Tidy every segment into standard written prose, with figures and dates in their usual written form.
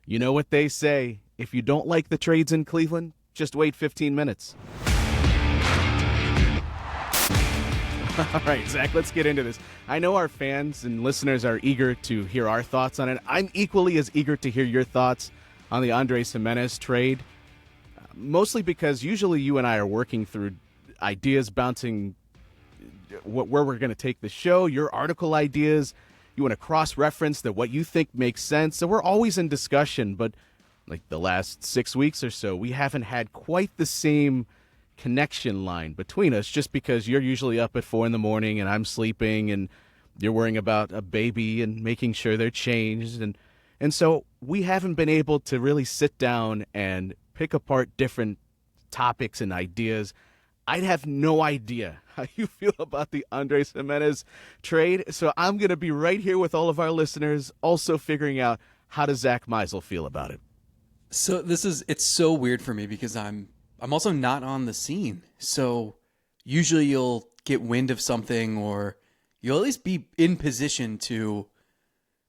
You know what they say. If you don't like the trades in Cleveland, just wait 15 minutes. All right, Zach, let's get into this. I know our fans and listeners are eager to hear our thoughts on it. I'm equally as eager to hear your thoughts on the Andres Gimenez trade, mostly because usually you and I are working through ideas, bouncing where we're going to take the show, your article ideas. You want to cross-reference what you think makes sense. So we're always in discussion, but like the last 6 weeks or so, we haven't had quite the same connection line between us, just because you're usually up at 4 a.m. and I'm sleeping, and you're worrying about a baby and making sure they're changed. And so we haven't been able to really sit down and pick apart different topics and ideas. I'd have no idea how you feel about the Andres Gimenez trade, so I'm going to be right here with all of our listeners, also figuring out how does Zach Meisel feel about it. So it's so weird for me because I'm also not on the scene. So usually you'll get wind of something, or you'll at least be in position to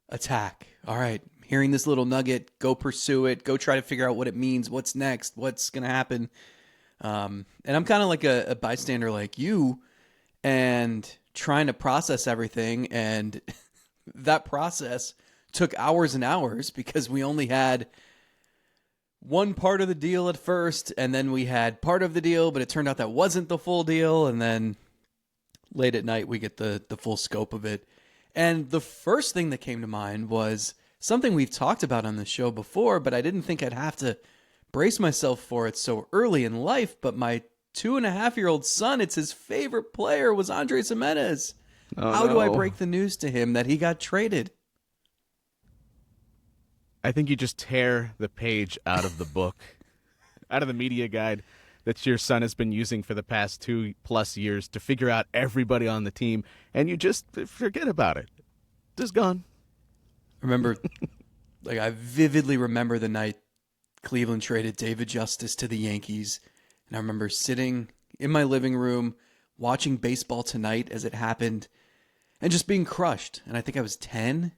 attack. All right, hearing this little nugget, go pursue it, go try to figure out what it means, what's next, what's going to happen. And I'm kind of like a bystander like you, and trying to process everything. And that process took hours and hours because we only had one part of the deal at first, and then we had part of the deal, but it turned out that wasn't the full deal. And then late at night, we get the full scope of it. And the first thing that came to mind was something we've talked about on the show before, but I didn't think I'd have to brace myself for it so early in life. But my 2.5-year-old son, it's his favorite player, was Andres Gimenez. How do I break the news to him that he got traded? I think you just tear the page out of the book, out of the media guide that your son has been using for the past 2+ years to figure out everybody on the team, and you just forget about it. Just gone. Remember, I vividly remember the night Cleveland traded David Justice to the Yankees, and I remember sitting in my living room watching Baseball Tonight as it happened and just being crushed. And I think I was 10.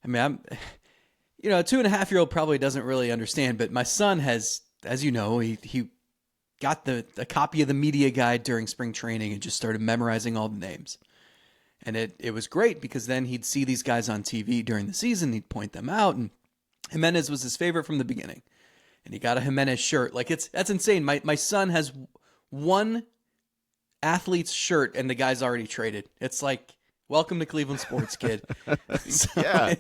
I mean, a 2.5-year-old probably doesn't really understand, but my son has, as you know, he got a copy of the media guide during spring training and just started memorizing all the names. And it was great because then he'd see these guys on TV during the season, he'd point them out, and Gimenez was his favorite from the beginning. And he got a Gimenez shirt. That's insane. My son has one athlete's shirt and the guy's already traded. It's like, welcome to Cleveland sports, kid. So, yeah.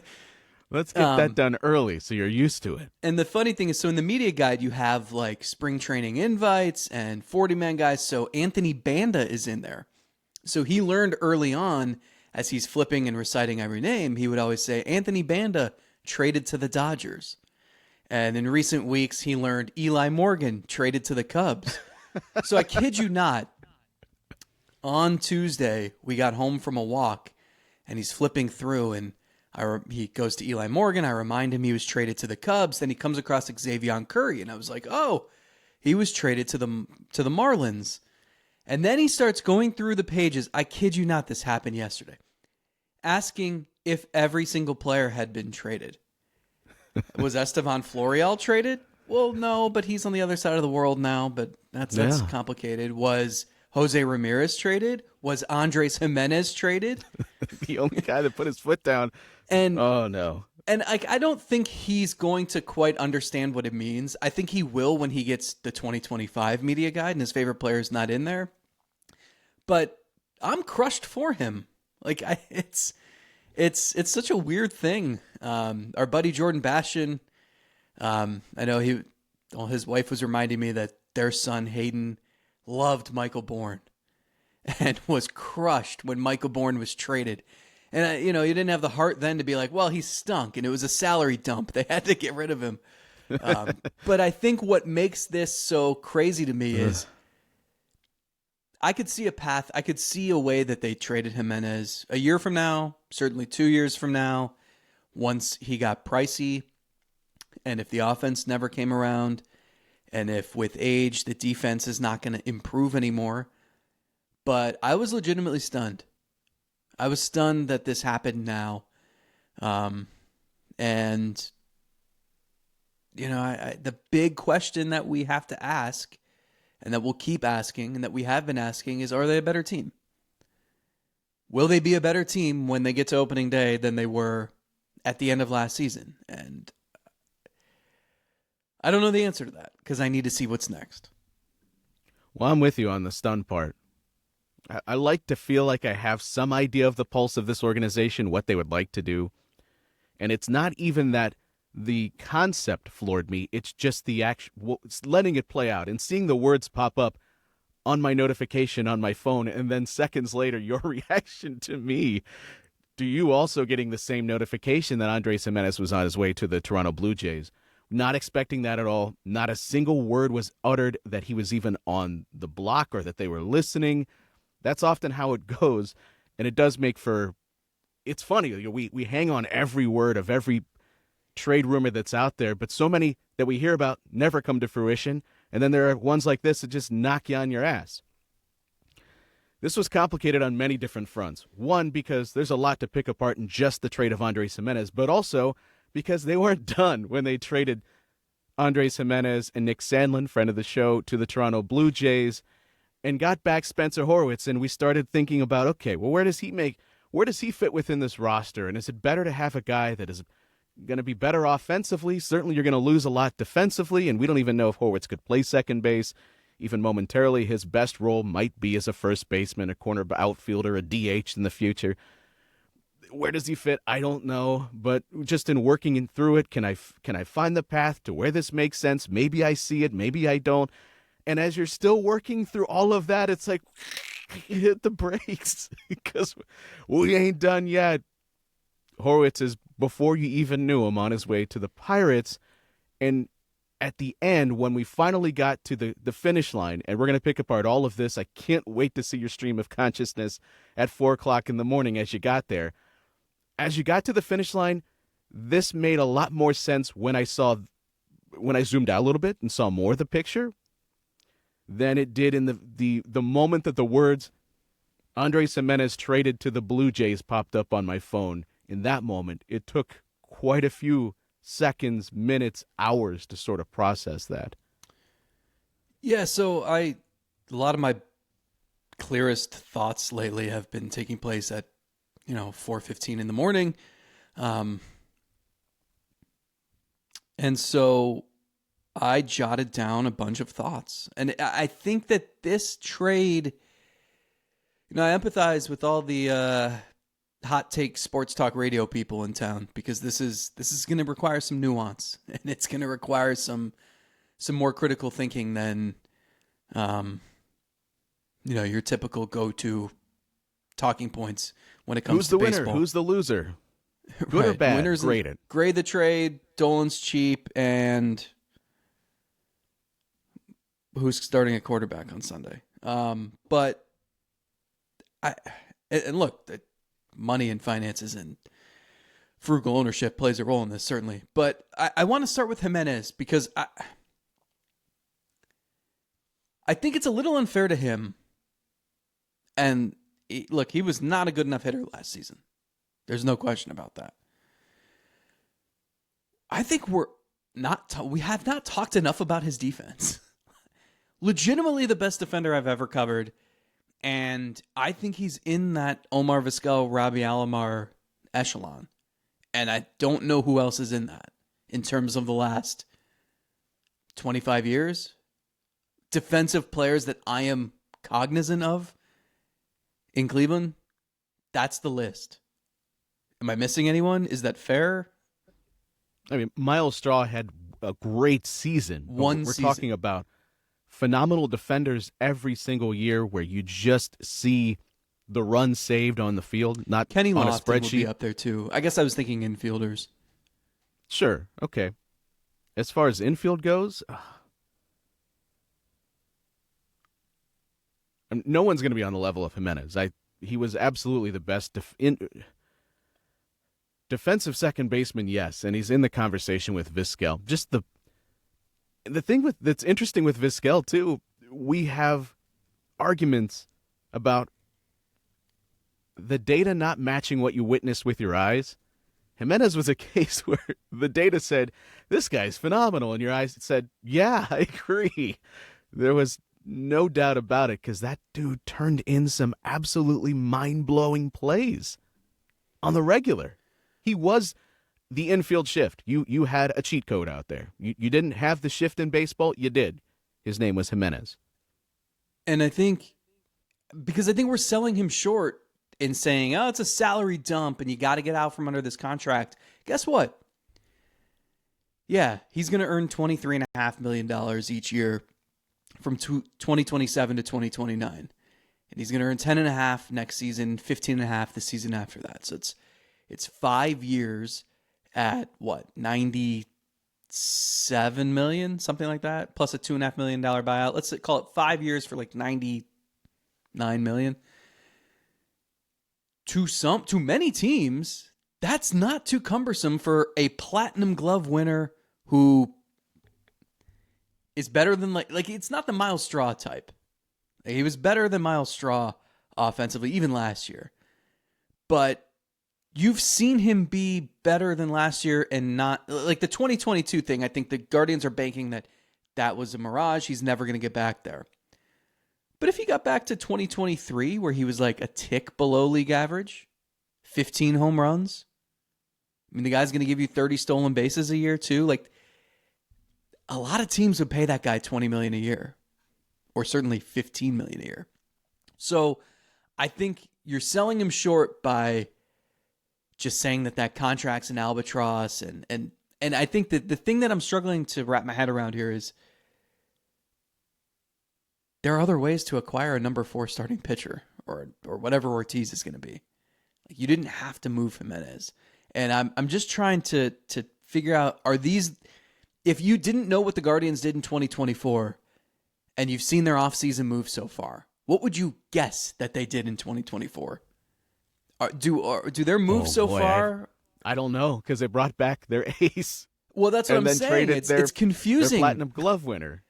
Let's get that done early so you're used to it. And the funny thing is, so in the media guide, you have like spring training invites and 40-man guys. So Anthony Banda is in there. So he learned early on, as he's flipping and reciting every name, he would always say, Anthony Banda traded to the Dodgers. And in recent weeks, he learned Eli Morgan traded to the Cubs. So I kid you not, on Tuesday, we got home from a walk, and he's flipping through, and he goes to Eli Morgan. I remind him he was traded to the Cubs. Then he comes across Xavier Curry, and I was like, oh, he was traded to the Marlins. And then he starts going through the pages. I kid you not, this happened yesterday, asking if every single player had been traded. Was Estevan Florial traded? Well, no, but he's on the other side of the world now, but that's complicated. Was Jose Ramirez traded? Was Andres Gimenez traded? The only guy that put his foot down. And oh, no. And I don't think he's going to quite understand what it means. I think he will when he gets the 2025 media guide and his favorite player is not in there. But I'm crushed for him. It's such a weird thing. Our buddy Jordan Bastian, I know his wife was reminding me that their son Hayden loved Michael Bourne and was crushed when Michael Bourne was traded. And, you didn't have the heart then to be like, well, he stunk, and it was a salary dump. They had to get rid of him. But I think what makes this so crazy to me is I could see a path. I could see a way that they traded Gimenez a year from now, certainly 2 years from now, once he got pricey, and if the offense never came around, and if with age the defense is not going to improve anymore. But I was legitimately stunned. I was stunned that this happened now. And the big question that we have to ask and that we'll keep asking and that we have been asking is, are they a better team? Will they be a better team when they get to opening day than they were at the end of last season? And I don't know the answer to that because I need to see what's next. Well, I'm with you on the stun part. I like to feel like I have some idea of the pulse of this organization, what they would like to do. And it's not even that the concept floored me. It's just the action, letting it play out and seeing the words pop up on my notification on my phone. And then seconds later, your reaction to me. Do you also getting the same notification that Andres Gimenez was on his way to the Toronto Blue Jays? Not expecting that at all. Not a single word was uttered that he was even on the block or that they were listening. That's often how it goes, and it does make for. It's funny. We hang on every word of every trade rumor that's out there, but so many that we hear about never come to fruition, and then there are ones like this that just knock you on your ass. This was complicated on many different fronts. One, because there's a lot to pick apart in just the trade of Andres Gimenez, but also because they weren't done when they traded Andres Gimenez and Nick Sandlin, friend of the show, to the Toronto Blue Jays, and got back Spencer Horwitz, and we started thinking about, okay, well, where does he fit within this roster? And is it better to have a guy that is going to be better offensively? Certainly you're going to lose a lot defensively, and we don't even know if Horwitz could play second base. Even momentarily, his best role might be as a first baseman, a corner outfielder, a DH in the future. Where does he fit? I don't know, but just in working through it, can I find the path to where this makes sense? Maybe I see it, maybe I don't. And as you're still working through all of that, it's like, hit the brakes because we ain't done yet. Horwitz is, before you even knew him, on his way to the Pirates. And at the end, when we finally got to the finish line, and we're going to pick apart all of this, I can't wait to see your stream of consciousness at 4 o'clock in the morning as you got there. As you got to the finish line, this made a lot more sense when I zoomed out a little bit and saw more of the picture than it did in the moment that the words Andres Gimenez traded to the Blue Jays popped up on my phone. In that moment, it took quite a few seconds, minutes, hours to sort of process that. Yeah, so a lot of my clearest thoughts lately have been taking place at 4:15 in the morning. And so I jotted down a bunch of thoughts. And I think that this trade, I empathize with all the hot take sports talk radio people in town because this is going to require some nuance and it's going to require some more critical thinking than your typical go-to talking points when it comes to baseball. Who's the winner? Who's the loser? Good or bad? Winners grade it. Grade the trade. Dolan's cheap, and who's starting at quarterback on Sunday? But look, money and finances and frugal ownership plays a role in this, certainly. But I want to start with Gimenez because I think it's a little unfair to him. And look, he was not a good enough hitter last season. There's no question about that. I think we have not talked enough about his defense. Legitimately the best defender I've ever covered. And I think he's in that Omar Vizquel, Robbie Alomar echelon. And I don't know who else is in that in terms of the last 25 years. Defensive players that I am cognizant of in Cleveland, that's the list. Am I missing anyone? Is that fair? I mean, Miles Straw had a great season. We're talking about phenomenal defenders every single year where you just see the run saved on the field, not Kenny on a Lofton spreadsheet. Will be up there too. I guess I was thinking infielders. Sure, okay. As far as infield goes, no one's going to be on the level of Gimenez. He was absolutely the best defensive second baseman, yes, and he's in the conversation with Vizquel. Just the thing that's interesting with Vizquel too, we have arguments about the data not matching what you witness with your eyes Gimenez was a case where the data said, this guy's phenomenal, and your eyes said, yeah, I agree. There was no doubt about it, because that dude turned in some absolutely mind-blowing plays on the regular. He was the infield shift. You had a cheat code out there. You didn't have the shift in baseball. You did. His name was Gimenez. And I think we're selling him short in saying, oh, it's a salary dump and you got to get out from under this contract. Guess what? Yeah, he's going to earn $23.5 million each year from 2027 to 2029. And he's going to earn 10.5 next season, 15.5 the season after that. So it's 5 years at what, 97 million, something like that, plus a $2.5 million buyout. Let's call it 5 years for like 99 million. To many teams, that's not too cumbersome for a platinum glove winner who is better than like it's not the Miles Straw type. He was better than Miles Straw offensively, even last year. But you've seen him be better than last year, and not like the 2022 thing. I think the Guardians are banking that was a mirage. He's never going to get back there. But if he got back to 2023, where he was like a tick below league average, 15 home runs, I mean, the guy's going to give you 30 stolen bases a year too. Like, a lot of teams would pay that guy $20 million a year, or certainly $15 million a year. So I think you're selling him short by just saying that contract's an albatross. And I think that the thing that I'm struggling to wrap my head around here is there are other ways to acquire a number 4 starting pitcher or whatever Ortiz is going to be. Like, you didn't have to move Gimenez. And I'm just trying to figure out, are these, if you didn't know what the Guardians did in 2024 and you've seen their offseason moves so far, what would you guess that they did in 2024? Do their moves far? I don't know, because they brought back their ace. Well, that's what I'm saying. It's confusing. Their platinum glove winner.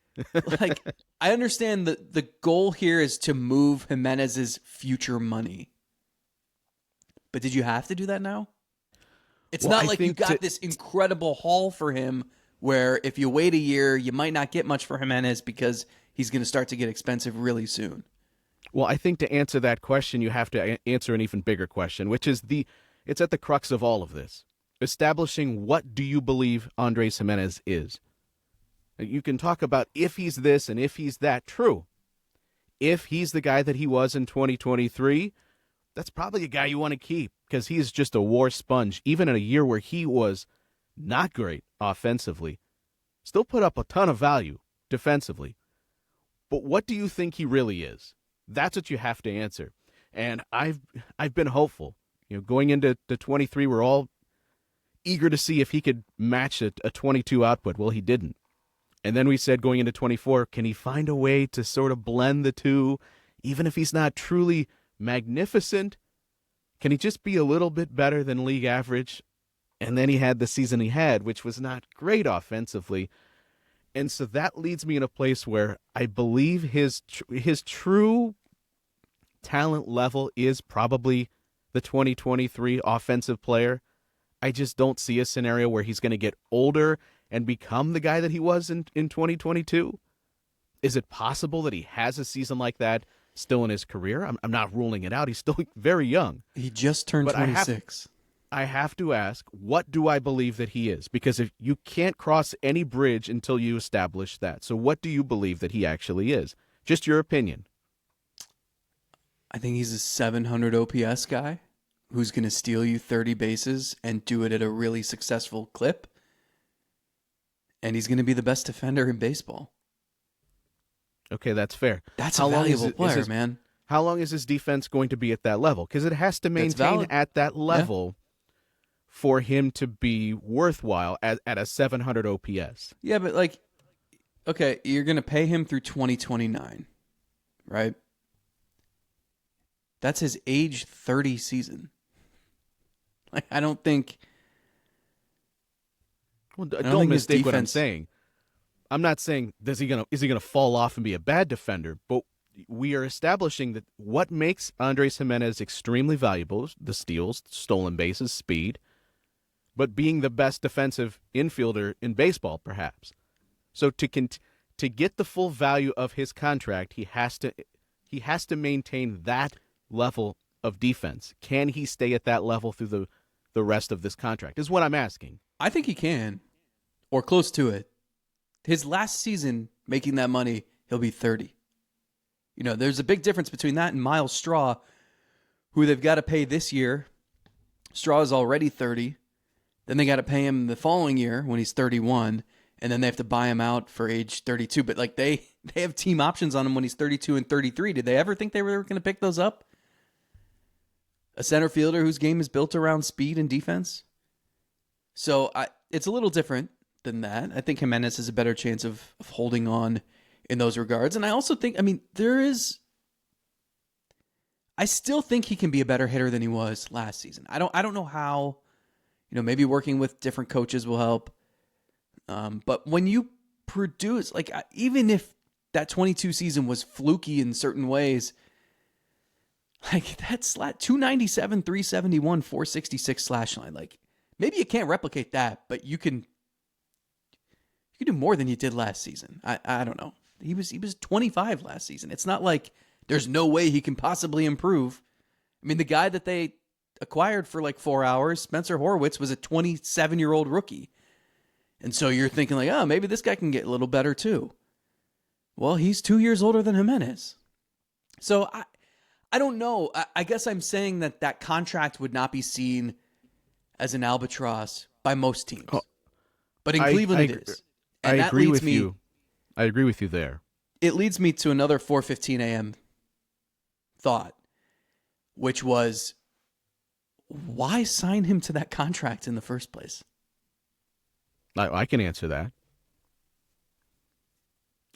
Like, I understand that the goal here is to move Gimenez's future money. But did you have to do that now? It's not like you got this incredible haul for him where if you wait a year, you might not get much for Gimenez because he's going to start to get expensive really soon. Well, I think to answer that question, you have to answer an even bigger question, which is it's at the crux of all of this. Establishing, what do you believe Andres Gimenez is? You can talk about if he's this and if he's that. True. If he's the guy that he was in 2023, that's probably a guy you want to keep, because he's just a war sponge. Even in a year where he was not great offensively, still put up a ton of value defensively. But what do you think he really is? That's what you have to answer. And I've been hopeful. Going into the 23, we're all eager to see if he could match a 22 output. Well, he didn't. And then we said going into 24, can he find a way to sort of blend the two, even if he's not truly magnificent? Can he just be a little bit better than league average? And then he had the season he had, which was not great offensively. And so that leads me in a place where I believe his true talent level is probably the 2023 offensive player. I just don't see a scenario where he's going to get older and become the guy that he was in 2022. Is it possible that he has a season like that still in his career? I'm not ruling it out. He's still very young. He just turned 26. I have to ask, what do I believe that he is? Because if you can't cross any bridge until you establish that. So what do you believe that he actually is? Just your opinion. I think he's a 700 OPS guy who's going to steal you 30 bases and do it at a really successful clip. And he's going to be the best defender in baseball. Okay, that's fair. That's a valuable player, man. How long is his defense going to be at that level? Because it has to maintain at that level for him to be worthwhile at a 700 OPS. Yeah, but like, okay, you're going to pay him through 2029, right? That's his age 30 season. Like, I don't think... Well, don't mistake what I'm saying. I'm not saying is he gonna fall off and be a bad defender, but we are establishing that what makes Andres Gimenez extremely valuable, the steals, stolen bases, speed. but being the best defensive infielder in baseball, perhaps. So to get the full value of his contract, he has to maintain that level of defense. Can he stay at that level through the rest of this contract? Is what I'm asking. I think he can, or close to it. His last season making that money, he'll be 30. There's a big difference between that and Miles Straw, who they've got to pay this year. Straw is already 30. Then they got to pay him the following year when he's 31, and then they have to buy him out for age 32. But like they have team options on him when he's 32 and 33. Did they ever think they were going to pick those up? A center fielder whose game is built around speed and defense? So it's a little different than that. I think Gimenez has a better chance of holding on in those regards. And I also think, I still think he can be a better hitter than he was last season. I don't know how, maybe working with different coaches will help. But when you produce, like, even if that 22 season was fluky in certain ways, like that's 297, 371, 466 slash line. Like, maybe you can't replicate that, but you can do more than you did last season. I don't know. He was 25 last season. It's not like there's no way he can possibly improve. I mean, the guy that they acquired for like 4 hours, Spencer Horwitz, was a 27-year-old rookie. And so you're thinking like, oh, maybe this guy can get a little better too. Well, he's 2 years older than Gimenez. So I don't know. I guess I'm saying that contract would not be seen as an albatross by most teams. Oh, but in Cleveland it is. And I agree with you. I agree with you there. It leads me to another 4:15 a.m. thought, which was, why sign him to that contract in the first place? I can answer that.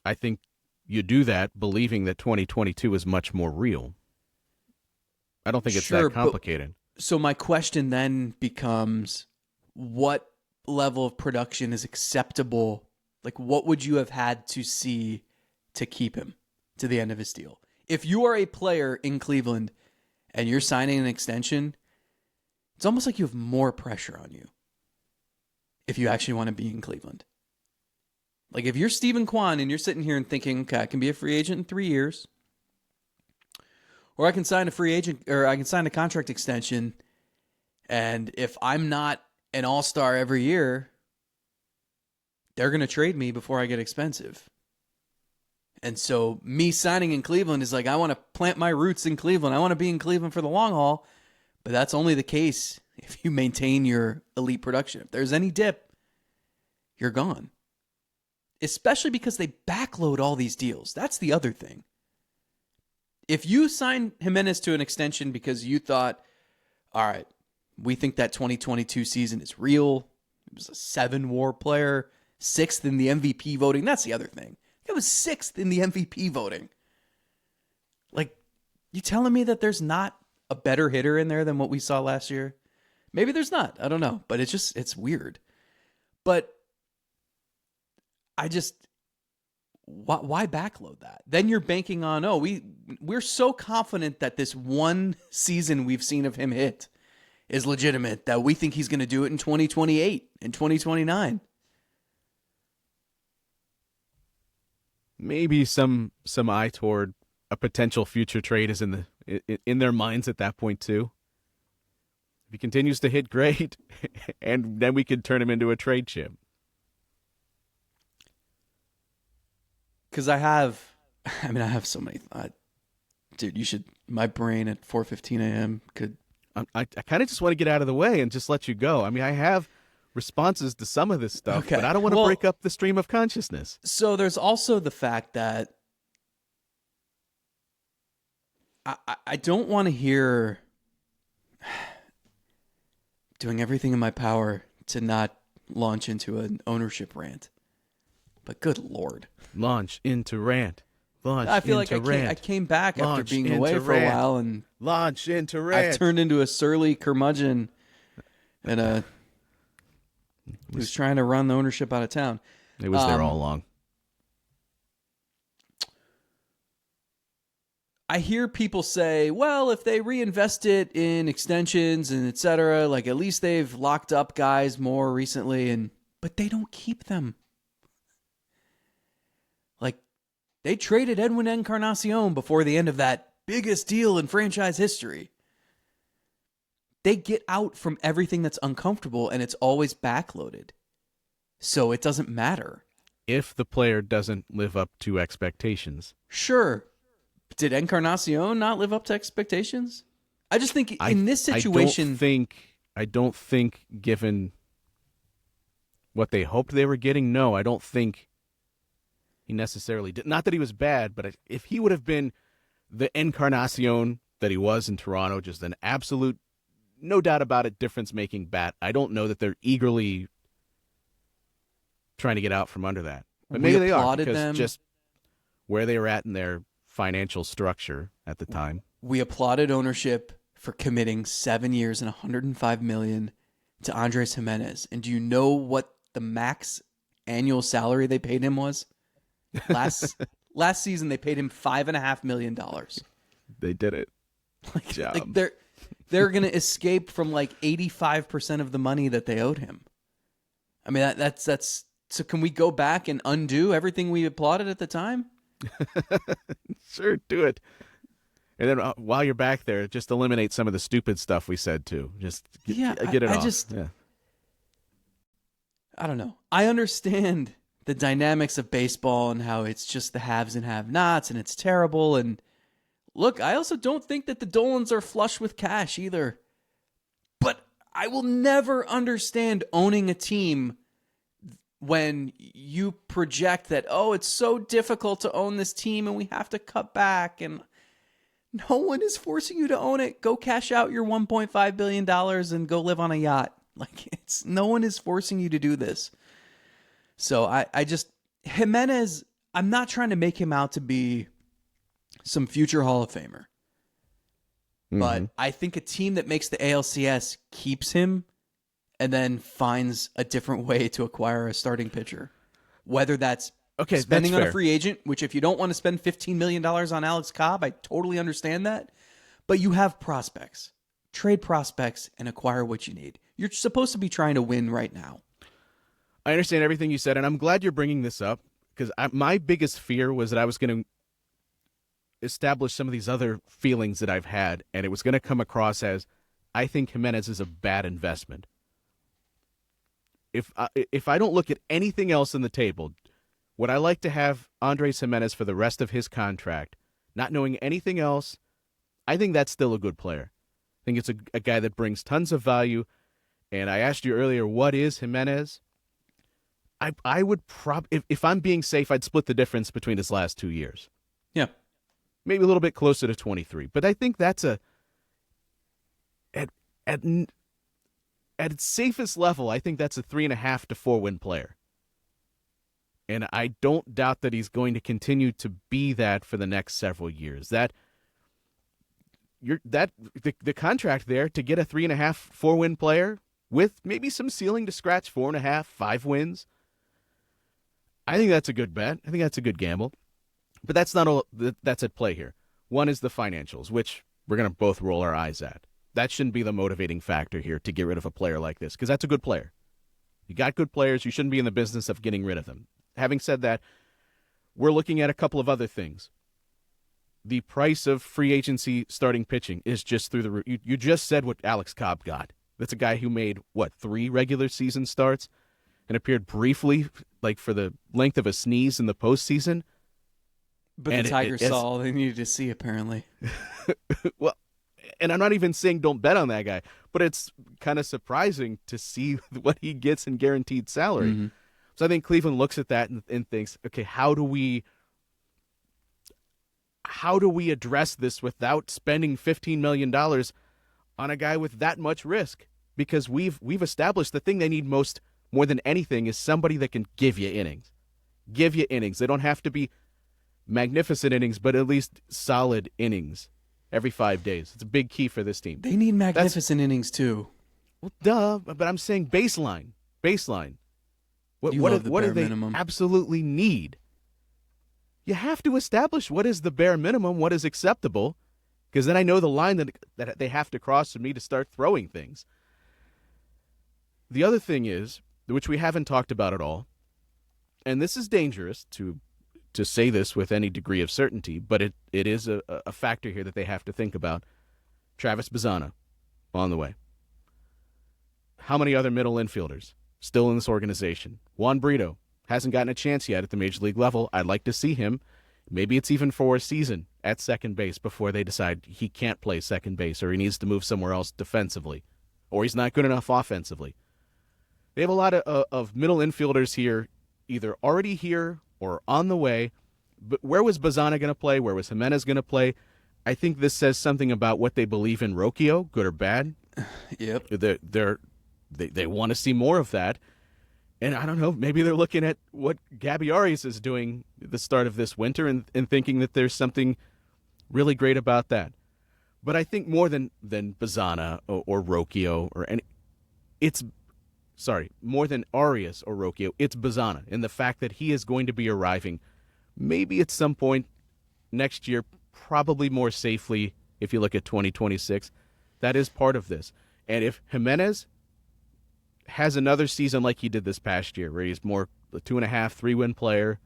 I think you do that believing that 2022 is much more real. I don't think it's that complicated. So my question then becomes, what level of production is acceptable? Like, what would you have had to see to keep him to the end of his deal? If you are a player in Cleveland and you're signing an extension, it's almost like you have more pressure on you if you actually want to be in Cleveland. Like, if you're Stephen Kwan and you're sitting here and thinking, okay, I can be a free agent in 3 years, or I can sign a free agent, or I can sign a contract extension, and if I'm not an all-star every year, they're going to trade me before I get expensive. And so me signing in Cleveland is like, I want to plant my roots in Cleveland. I want to be in Cleveland for the long haul. But that's only the case if you maintain your elite production. If there's any dip, you're gone. Especially because they backload all these deals. That's the other thing. If you sign Gimenez to an extension because you thought, all right, we think that 2022 season is real. He was a 7-WAR player, 6th in the MVP voting. That's the other thing. He was 6th in the MVP voting. Like, you telling me that there's not a better hitter in there than what we saw last year? Maybe there's not. I don't know. But it's weird. But why backload that? Then you're banking on, we're so confident that this one season we've seen of him hit is legitimate that we think he's going to do it in 2028 and 2029. Maybe some eye toward a potential future trade is in their minds at that point too. If he continues to hit great, and then we could turn him into a trade chip. Because I have so many thoughts. Dude, my brain at 4:15 a.m. could. I kind of just want to get out of the way and just let you go. I mean, I have responses to some of this stuff, but I don't want to break up the stream of consciousness. So there's also the fact that I don't want to hear doing everything in my power to not launch into an ownership rant. But good Lord. Launch into rant. I feel like I came back after being away for a while and launch into rant. I've turned into a surly curmudgeon and who's trying to run the ownership out of town. It was there all along. I hear people say, well, if they reinvest it in extensions and et cetera, like at least they've locked up guys more recently, but they don't keep them. Like, they traded Edwin Encarnacion before the end of that biggest deal in franchise history. They get out from everything that's uncomfortable, and it's always backloaded. So it doesn't matter. If the player doesn't live up to expectations. Sure. Did Encarnacion not live up to expectations? I just think in this situation... I don't think given what they hoped they were getting, no, I don't think he necessarily did. Not that he was bad, but if he would have been the Encarnacion that he was in Toronto, just an absolute, no doubt about it, difference-making bat, I don't know that they're eagerly trying to get out from under that. But maybe they are, because just where they were at in their financial structure at the time. We applauded ownership for committing 7 years and $105 million to Andres Gimenez. And do you know what the max annual salary they paid him was? Last season, they paid him $5.5 million. They did it. Like they're going to escape from like 85% of the money that they owed him. I mean, that's so can we go back and undo everything we applauded at the time? Sure, do it. And then while you're back there, just eliminate some of the stupid stuff we said too. Just get it off. I don't know. I understand the dynamics of baseball and how it's just the haves and have-nots and it's terrible. And look, I also don't think that the Dolans are flush with cash either. But I will never understand owning a team when you project that, oh, it's so difficult to own this team and we have to cut back, and no one is forcing you to own it. Go cash out your $1.5 billion and go live on a yacht. Like, no one is forcing you to do this. So I just, Gimenez, I'm not trying to make him out to be some future Hall of Famer. But I think a team that makes the ALCS keeps him and then finds a different way to acquire a starting pitcher. Whether that's spending on a free agent, which if you don't want to spend $15 million on Alex Cobb, I totally understand that. But you have prospects. Trade prospects and acquire what you need. You're supposed to be trying to win right now. I understand everything you said, and I'm glad you're bringing this up, because my biggest fear was that I was going to establish some of these other feelings that I've had, and it was going to come across as, I think Gimenez is a bad investment. If I don't look at anything else on the table, would I like to have Andres Gimenez for the rest of his contract, not knowing anything else? I think that's still a good player. I think it's a guy that brings tons of value. And I asked you earlier, what is Gimenez? I would if I'm being safe, I'd split the difference between his last 2 years. Yeah. Maybe a little bit closer to 23. But I think that's at its safest level, I think that's a 3.5 to 4 win player. And I don't doubt that he's going to continue to be that for the next several years. The contract there to get a 3.5, 4 win player with maybe some ceiling to scratch 4.5, 5 wins. I think that's a good bet. I think that's a good gamble. But that's not all that's at play here. One is the financials, which we're going to both roll our eyes at. That shouldn't be the motivating factor here to get rid of a player like this, because that's a good player. You got good players. You shouldn't be in the business of getting rid of them. Having said that, we're looking at a couple of other things. The price of free agency starting pitching is just through the roof. You just said what Alex Cobb got. That's a guy who made, 3 regular season starts and appeared briefly, like for the length of a sneeze in the postseason. But the Tigers saw all they needed to see, apparently. Well, and I'm not even saying don't bet on that guy, but it's kind of surprising to see what he gets in guaranteed salary. Mm-hmm. So I think Cleveland looks at that and thinks, okay, how do we address this without spending $15 million on a guy with that much risk? Because we've established the thing they need more than anything is somebody that can give you innings. Give you innings. They don't have to be magnificent innings, but at least solid innings every 5 days. It's a big key for this team. They need magnificent innings too. Well, duh, but I'm saying baseline. What do they minimum absolutely need? you have to establish what is the bare minimum, what is acceptable, because then I know the line that they have to cross for me to start throwing things. The other thing is, which we haven't talked about at all, and this is dangerous to say this with any degree of certainty, but it is a factor here that they have to think about. Travis Bazzana on the way. How many other middle infielders still in this organization? Juan Brito hasn't gotten a chance yet at the major league level. I'd like to see him. Maybe it's even for a season at second base before they decide he can't play second base or he needs to move somewhere else defensively or he's not good enough offensively. They have a lot of middle infielders here, either already here or on the way. But where was Bazzana going to play? Where was Gimenez going to play? I think this says something about what they believe in Rocchio, good or bad. Yep. They want to see more of that. And I don't know, maybe they're looking at what Gabby Arias is doing at the start of this winter and thinking that there's something really great about that. But I think more than Bazzana or Rocchio or any, more than Arias or Rocchio, it's Bazzana and the fact that he is going to be arriving maybe at some point next year, probably more safely if you look at 2026. That is part of this. And if Gimenez has another season like he did this past year, where he's more a 2.5, 3-win player,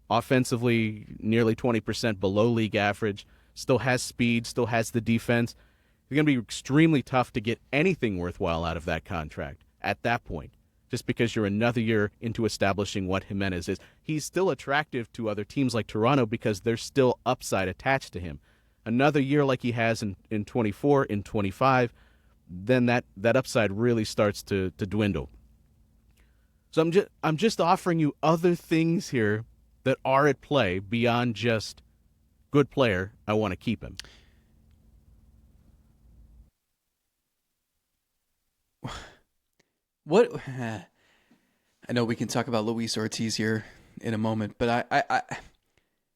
offensively nearly 20% below league average, still has speed, still has the defense, it's going to be extremely tough to get anything worthwhile out of that contract at that point, just because you're another year into establishing what Gimenez is. He's still attractive to other teams like Toronto because there's still upside attached to him. Another year like he has in 24, in 25, then that upside really starts to dwindle. So I'm just offering you other things here that are at play beyond just good player, I want to keep him. What? I know we can talk about Luis Ortiz here in a moment, but I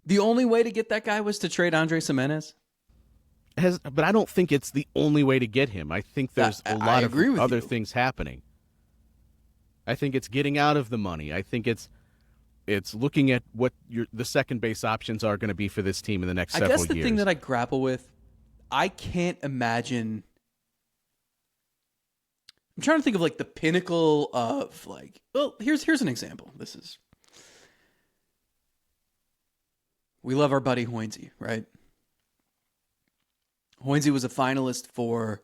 the only way to get that guy was to trade Andres Gimenez. But I don't think it's the only way to get him. I think there's a lot of other things happening. I think it's getting out of the money. I think it's looking at what the second base options are going to be for this team in the next several years. I guess the thing that I grapple with, I can't imagine. I'm trying to think of like the pinnacle of like, well, here's an example. We love our buddy Hoynesy, right? Hoynesy was a finalist for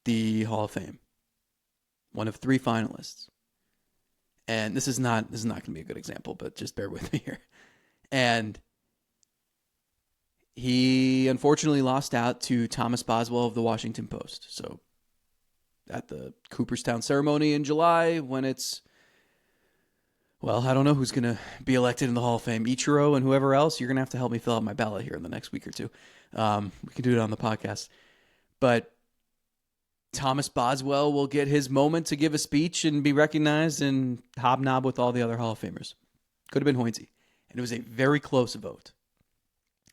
the Hall of Fame. One of 3 finalists. And this is not going to be a good example, but just bear with me here. And he unfortunately lost out to Thomas Boswell of the Washington Post. So at the Cooperstown ceremony in July, when it's, well, I don't know who's going to be elected in the Hall of Fame. Ichiro and whoever else, you're going to have to help me fill out my ballot here in the next week or two. We can do it on the podcast. But Thomas Boswell will get his moment to give a speech and be recognized and hobnob with all the other Hall of Famers. Could have been Hoynesy. And it was a very close vote.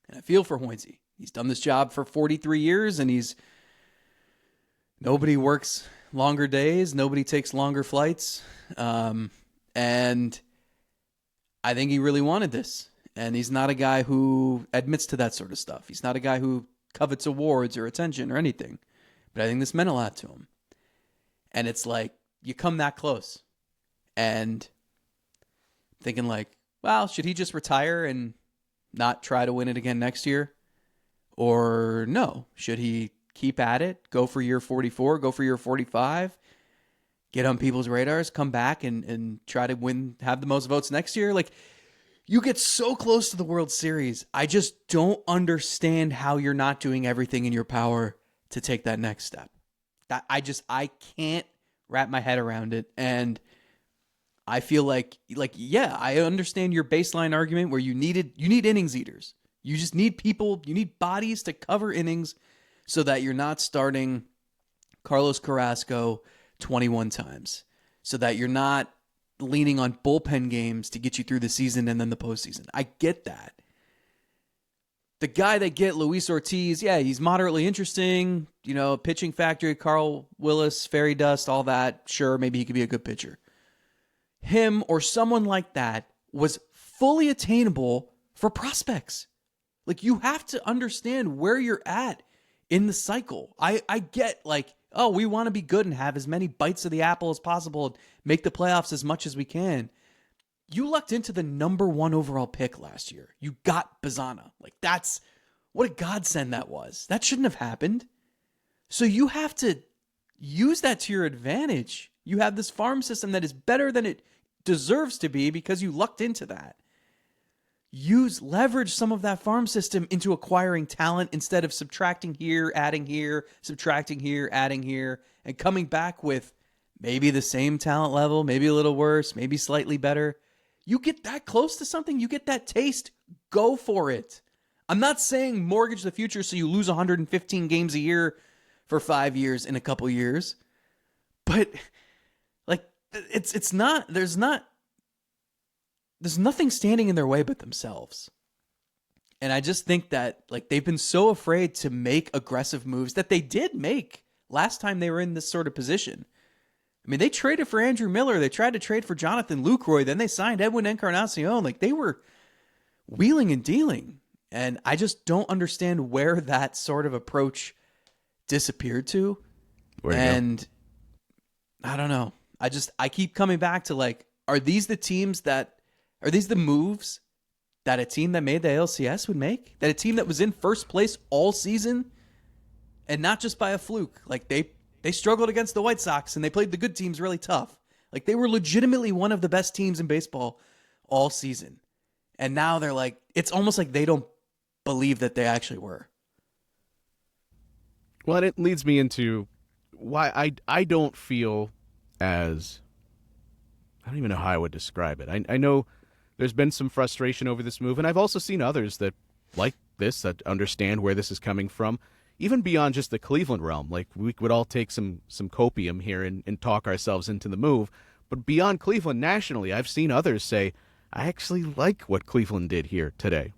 And I feel for Hoynesy. He's done this job for 43 years, and nobody works longer days. Nobody takes longer flights. And I think he really wanted this. And he's not a guy who admits to that sort of stuff. He's not a guy who covets awards or attention or anything. But I think this meant a lot to him. And it's like, you come that close. And thinking like, well, should he just retire and not try to win it again next year? Or no, should he keep at it, go for year 44, go for year 45, get on people's radars, come back and try to win, have the most votes next year? Like, you get so close to the World Series. I just don't understand how you're not doing everything in your power to take that next step. That I can't wrap my head around it. And I feel like, yeah, I understand your baseline argument where you need innings eaters. You just need people, you need bodies to cover innings so that you're not starting Carlos Carrasco 21 times. So that you're not leaning on bullpen games to get you through the season and then the postseason. I get that. The guy they get, Luis Ortiz, yeah, he's moderately interesting. You know, pitching factory, Carl Willis, fairy dust, all that. Sure, maybe he could be a good pitcher. Him or someone like that was fully attainable for prospects. Like, you have to understand where you're at in the cycle. I get, like, oh, we want to be good and have as many bites of the apple as possible and make the playoffs as much as we can. You lucked into the number 1 overall pick last year. You got Bazana. Like, that's what a godsend that was. That shouldn't have happened. So you have to use that to your advantage. You have this farm system that is better than it deserves to be because you lucked into that. Leverage some of that farm system into acquiring talent instead of subtracting here, adding here, subtracting here, adding here, and coming back with maybe the same talent level, maybe a little worse, maybe slightly better. You get that close to something, you get that taste, go for it. I'm not saying mortgage the future so you lose 115 games a year for 5 years in a couple years. But like, it's not, there's nothing standing in their way but themselves. And I just think that, like, they've been so afraid to make aggressive moves that they did make last time they were in this sort of position. I mean, they traded for Andrew Miller. They tried to trade for Jonathan Lucroy. Then they signed Edwin Encarnacion. Like, they were wheeling and dealing. And I just don't understand where that sort of approach disappeared to. And I don't know. I keep coming back to, like, are these the moves that a team that made the ALCS would make? That a team that was in first place all season and not just by a fluke? Like, they struggled against the White Sox and they played the good teams really tough. Like, they were legitimately one of the best teams in baseball all season. And now they're like, it's almost like they don't believe that they actually were. Well, and it leads me into why I don't feel as, I don't even know how I would describe it. I know there's been some frustration over this move, and I've also seen others that like this, that understand where this is coming from, even beyond just the Cleveland realm. Like, we would all take some copium here and talk ourselves into the move. But beyond Cleveland, nationally, I've seen others say, I actually like what Cleveland did here today.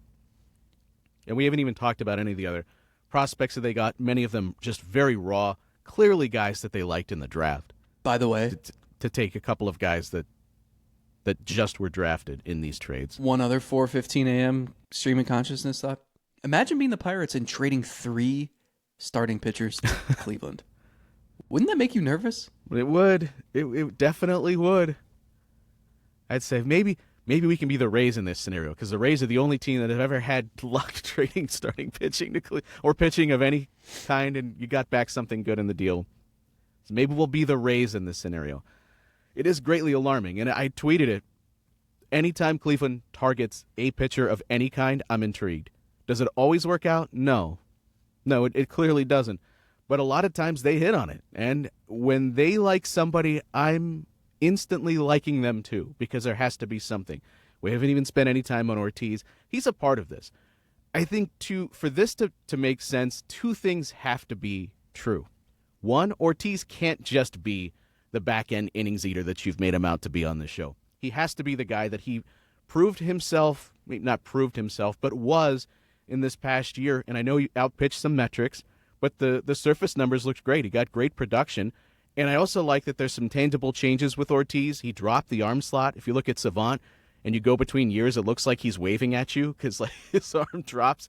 And we haven't even talked about any of the other prospects that they got, many of them just very raw, clearly guys that they liked in the draft. By the way, to take a couple of guys that just were drafted in these trades. One other 4:15 a.m. stream of consciousness thought. Imagine being the Pirates and trading 3 starting pitchers to Cleveland. Wouldn't that make you nervous? It would. It definitely would. I'd say maybe we can be the Rays in this scenario, because the Rays are the only team that have ever had luck trading starting pitching to or pitching of any kind, and you got back something good in the deal. So maybe we'll be the Rays in this scenario. It is greatly alarming, and I tweeted it. Anytime Cleveland targets a pitcher of any kind, I'm intrigued. Does it always work out? No, it clearly doesn't. But a lot of times they hit on it, and when they like somebody, I'm instantly liking them too, because there has to be something. We haven't even spent any time on Ortiz. He's a part of this. I think for this to make sense, 2 things have to be true. 1, Ortiz can't just be the back-end innings eater that you've made him out to be on this show. He has to be the guy that he proved himself, not proved himself, but was in this past year. And I know he outpitched some metrics, but the surface numbers looked great. He got great production. And I also like that there's some tangible changes with Ortiz. He dropped the arm slot. If you look at Savant and you go between years, it looks like he's waving at you because, like, his arm drops.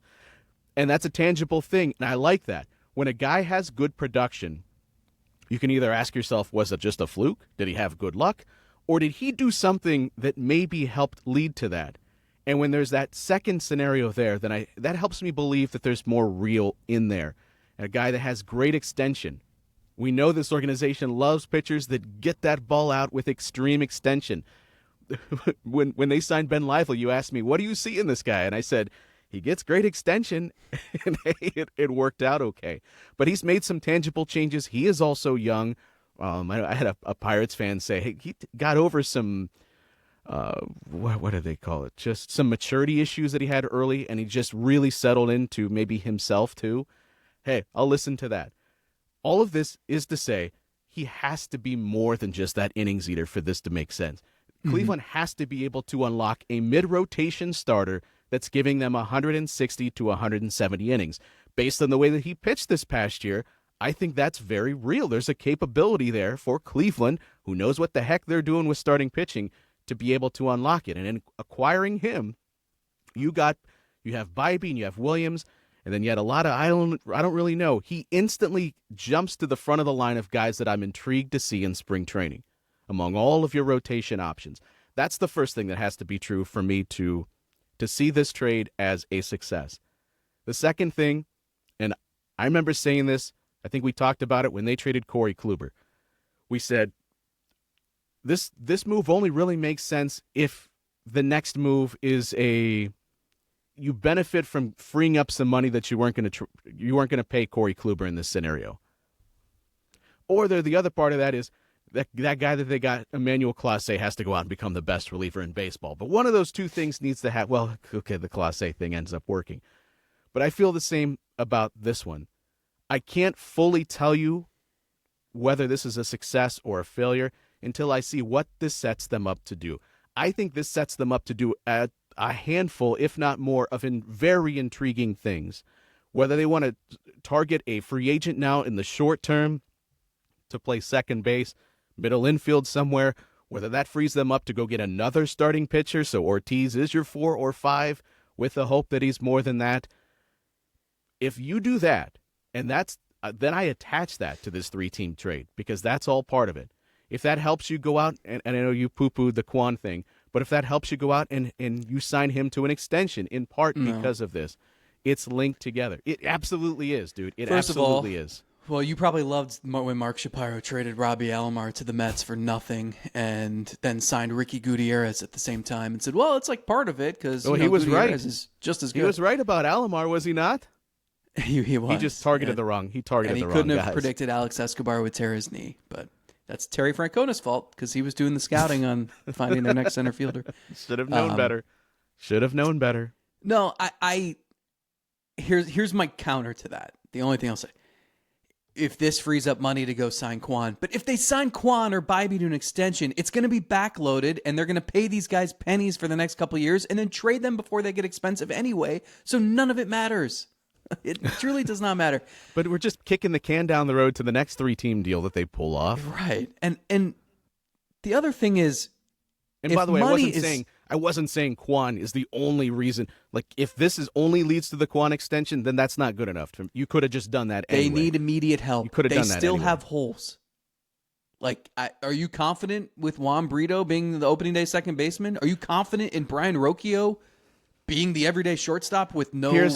And that's a tangible thing, and I like that. When a guy has good production, you can either ask yourself, was it just a fluke? Did he have good luck? Or did he do something that maybe helped lead to that? And when there's that second scenario there, then that helps me believe that there's more real in there. And a guy that has great extension. We know this organization loves pitchers that get that ball out with extreme extension. When they signed Ben Lively, you asked me, what do you see in this guy? And I said, he gets great extension, and hey, it worked out okay. But he's made some tangible changes. He is also young. I had a Pirates fan say, hey, he got over some, what do they call it? Just some maturity issues that he had early, and he just really settled into maybe himself too. Hey, I'll listen to that. All of this is to say he has to be more than just that innings eater for this to make sense. Mm-hmm. Cleveland has to be able to unlock a mid-rotation starter that's giving them 160 to 170 innings. Based on the way that he pitched this past year, I think that's very real. There's a capability there for Cleveland, who knows what the heck they're doing with starting pitching, to be able to unlock it. And in acquiring him, You have Bybee and you have Williams, and then you had a lot of I don't really know. He instantly jumps to the front of the line of guys that I'm intrigued to see in spring training among all of your rotation options. That's the first thing that has to be true for me to see this trade as a success. The second thing, and I remember saying this, I think we talked about it when they traded Corey Kluber. We said this move only really makes sense if the next move is you benefit from freeing up some money that you weren't going to pay Corey Kluber in this scenario. Or the other part of that is that guy that they got, Emmanuel Clase, has to go out and become the best reliever in baseball. But one of those two things needs to have, well, okay, the Clase thing ends up working. But I feel the same about this one. I can't fully tell you whether this is a success or a failure until I see what this sets them up to do. I think this sets them up to do a handful, if not more, of very intriguing things. Whether they want to target a free agent now in the short term to play second base, middle infield somewhere, whether that frees them up to go get another starting pitcher, so Ortiz is your 4 or 5, with the hope that he's more than that. If you do that, and that's then I attach that to this 3-team trade, because that's all part of it. If that helps you go out, and I know you poo-pooed the Quan thing, but if that helps you go out and you sign him to an extension, in part because of this, it's linked together. It absolutely is, dude. It absolutely is. Well, you probably loved when Mark Shapiro traded Robbie Alomar to the Mets for nothing and then signed Ricky Gutierrez at the same time and said, well, it's like part of it because he was Gutierrez right. is just as good. He was right about Alomar, was he not? He was. He just targeted the wrong. He targeted the wrong guys. And he couldn't have predicted Alex Escobar would tear his knee, but that's Terry Francona's fault because he was doing the scouting on finding their next center fielder. Should have known better. Should have known better. No, here's my counter to that. The only thing I'll say, if this frees up money to go sign Quan, but if they sign Quan or Bybee to an extension, it's going to be backloaded, and they're going to pay these guys pennies for the next couple of years, and then trade them before they get expensive anyway. So none of it matters. It truly does not matter. But we're just kicking the can down the road to the next 3-team deal that they pull off. Right. And the other thing is, and by the way, I wasn't saying Quan is the only reason. Like, if this only leads to the Quan extension, then that's not good enough. You could have just done that anyway. They need immediate help. You could have done that They still anyway. have holes. Like, are you confident with Juan Brito being the opening day second baseman? Are you confident in Brian Rocchio being the everyday shortstop with no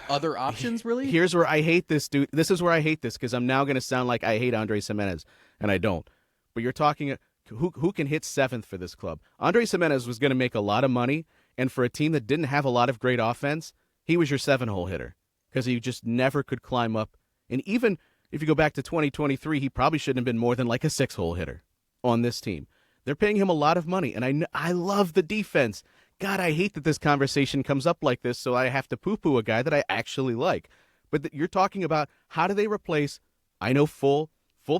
other options, really? Here's where I hate this, dude. This is where I hate this, because I'm now going to sound like I hate Andres Gimenez, and I don't. But you're talking who can hit 7th for this club. Andres Gimenez was going to make a lot of money, and for a team that didn't have a lot of great offense, he was your 7-hole hitter, because he just never could climb up. And even if you go back to 2023, he probably shouldn't have been more than like a 6-hole hitter on this team. They're paying him a lot of money, and I love the defense. God, I hate that this conversation comes up like this, so I have to poo-poo a guy that I actually like. But you're talking about how do they replace, I know full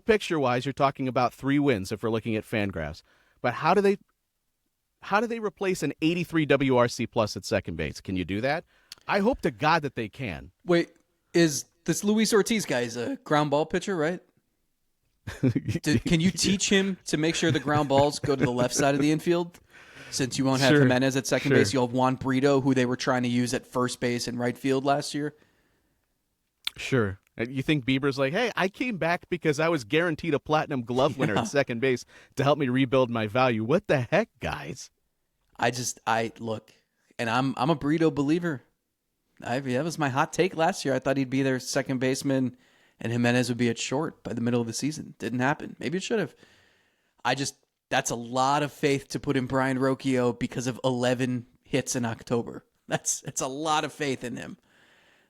picture-wise, you're talking about 3 wins if we're looking at Fangraphs. But how do they replace an 83 WRC plus at second base? Can you do that? I hope to God that they can. Wait, is this Luis Ortiz guy is a ground ball pitcher, right? Can you teach him to make sure the ground balls go to the left side of the infield? Since you won't have Gimenez at second base, you'll have Juan Brito, who they were trying to use at first base and right field last year. Sure. You think Bieber's like, hey, I came back because I was guaranteed a platinum glove winner at second base to help me rebuild my value. What the heck, guys? I look, and I'm a Brito believer. That was my hot take last year. I thought he'd be their second baseman and Gimenez would be at short by the middle of the season. Didn't happen. Maybe it should have. That's a lot of faith to put in Brian Rocchio because of 11 hits in October. It's a lot of faith in him.